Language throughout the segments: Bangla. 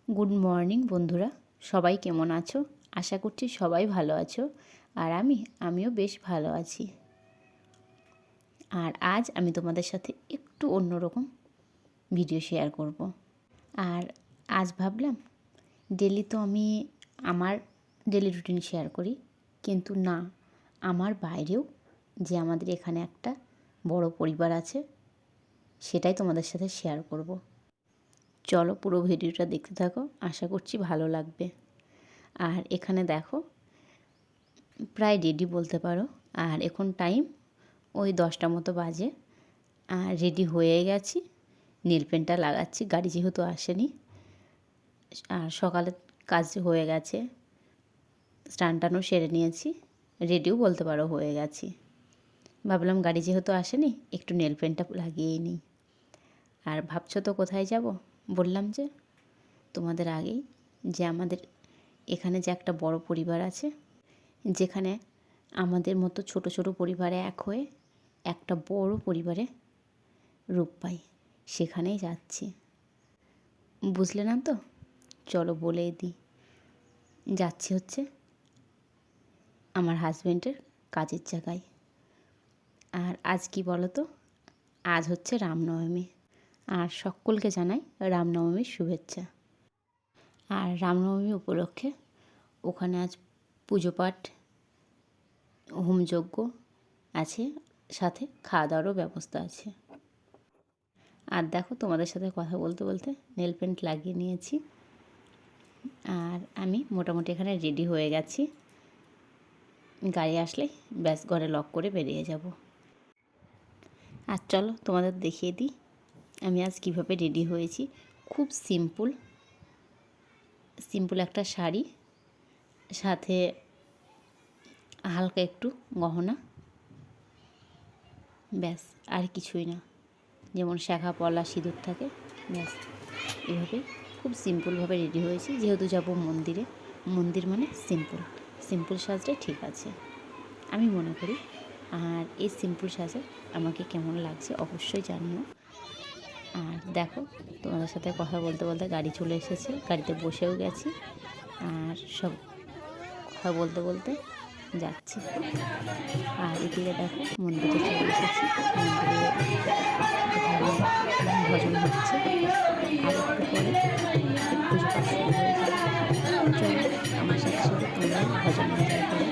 গুড মর্নিং বন্ধুরা, সবাই কেমন আছো? আশা করছি সবাই ভালো আছো। আর আমিও বেশ ভালো আছি। আর আজ আমি তোমাদের সাথে একটু অন্যরকম ভিডিও শেয়ার করব। আর আজ ভাবলাম ডেলি তো আমি আমার ডেলি রুটিন শেয়ার করি, কিন্তু না, আমার বাইরেও যে আমাদের এখানে একটা বড় পরিবার আছে সেটাই তোমাদের সাথে শেয়ার করব। চলো পুরো ভিডিওটা দেখতে থাকো, আশা করছি ভালো লাগবে। আর এখানে দেখো প্রায় রেডি বলতে পারো। আর এখন টাইম ওই 10টা মতো বাজে। আর রেডি হয়ে গেছি, নেল পেন্টটা লাগাচ্ছি, গাড়ি যেহেতু আসেনি। আর সকালে কাজ হয়ে গেছে, স্নান টানও সেরে নিয়েছি, রেডিও বলতে পারো হয়ে গেছি। ভাবলাম গাড়ি যেহেতু আসেনি একটু নেল পেন্টটা লাগিয়েই নিই। আর ভাবছো তো কোথায় যাব? বললাম যে তোমাদের আগেই যে আমাদের এখানে যে একটা বড় পরিবার আছে, যেখানে আমাদের মতো ছোট ছোট পরিবারে এক হয়ে একটা বড় পরিবারে রূপ পাই, সেখানেই যাচ্ছি। বুঝলে না তো? চলো বলেই দিই। যাচ্ছি হচ্ছে আমার হাজব্যান্ডের কাজের জায়গায়। আর আজ কি বলো তো, আজ হচ্ছে রামনবমী। আর সকলকে জানাই রামনবমীর শুভেচ্ছা। আর রামনবমী উপলক্ষে ওখানে আজ পুজো পাঠ, হোমযজ্ঞ আছে, সাথে খাওয়া দাওয়ারও ব্যবস্থা আছে। আর দেখো তোমাদের সাথে কথা বলতে বলতে নেল পেন্ট লাগিয়ে নিয়েছি। আর আমি মোটামুটি এখানে রেডি হয়ে গেছি। গাড়ি আসলে ব্যাস ঘরে লক করে বেরিয়ে যাব। আর চলো তোমাদের দেখিয়ে দিই আমি আজ কীভাবে রেডি হয়েছি। খুব সিম্পল একটা শাড়ি, সাথে হালকা একটু গহনা, ব্যাস আর কিছুই না। যেমন শাখা পলা সিঁদুর থাকে, ব্যাস এভাবে খুব সিম্পলভাবে রেডি হয়েছি। যেহেতু যাব মন্দিরে, মন্দির মানে সিম্পল সাজটাই ঠিক আছে আমি মনে করি। আর এই সিম্পল সাজে আমাকে কেমন লাগছে অবশ্যই জানিও। আর দেখো তোমাদের সাথে কথা বলতে বলতে গাড়ি চলে এসেছে, গাড়িতে বসেও গেছি। আর সব কথা বলতে বলতে যাচ্ছি। আর এদিকে দেখো মন্দিরে চলে এসেছি। মন্দিরে ভজন হচ্ছে, আর একটু পরে পুজো পাঠ শুরু হয়ে যাবে। চলো আমার সাথে সাথে তোমরা ভজন এনজয় করো।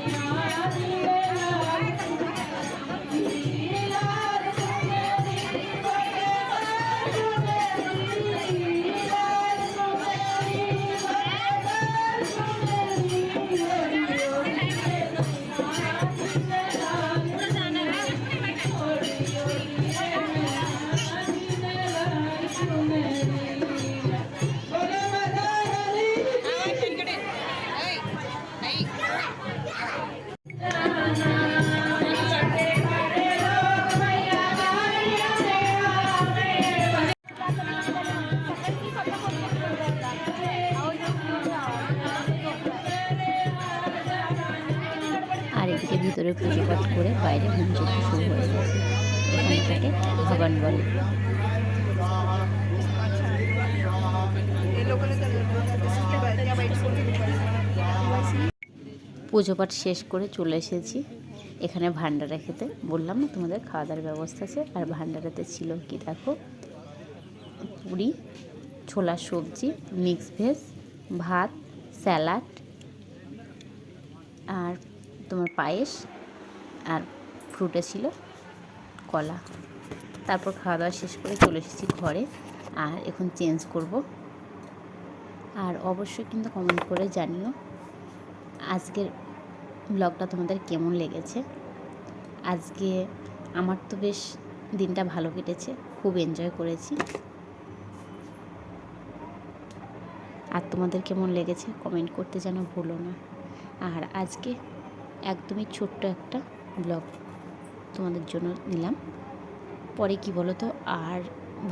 আর এদিকে ভিতরে পুজো পাঠ করে বাইরে হোমযজ্ঞ শুরু হয়ে গেছে। এখানটাকে ভগবান বলে। পুজো পাঠ শেষ করে চলে এসেছি এখানে ভান্ডারা খেতে। বললাম না তোমাদের খাওয়া দাওয়ার ব্যবস্থা আছে। আর ভান্ডারাতে ছিল কি দেখো, পুরি, ছোলার সবজি, মিক্স ভেজ, ভাত, স্যালাড, আর তোমার পায়েস, আর ফ্রুটে ছিল কলা। তারপর খাওয়া দাওয়া শেষ করে চলে এসেছি ঘরে। আর এখন চেঞ্জ করব। আর অবশ্যই কিন্তু কমেন্ট করে জানিও আজকের ব্লগটা তোমাদের কেমন লেগেছে। আজকে আমার তো বেশ দিনটা ভালো কেটেছে, খুব এনজয় করেছি। আর তোমাদের কেমন লেগেছে কমেন্ট করতে যেন ভুলো না। আর আজকে একদমই ছোট্ট একটা ব্লগ তোমাদের জন্য নিলাম। পরে কি বলো তো, আর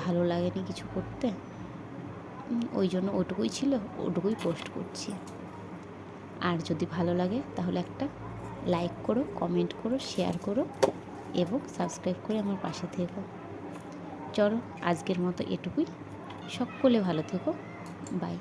ভালো লাগেনি কিছু করতে, ওই জন্য ওটুকুই ছিল, ওটুকুই পোস্ট করছি। আর যদি ভালো লাগে তাহলে একটা লাইক করো, কমেন্ট করো, শেয়ার করো এবং সাবস্ক্রাইব করে আমার পাশে থেকো। চলো আজকের মতো এটুকুই। সকলে ভালো থেকো, বাই।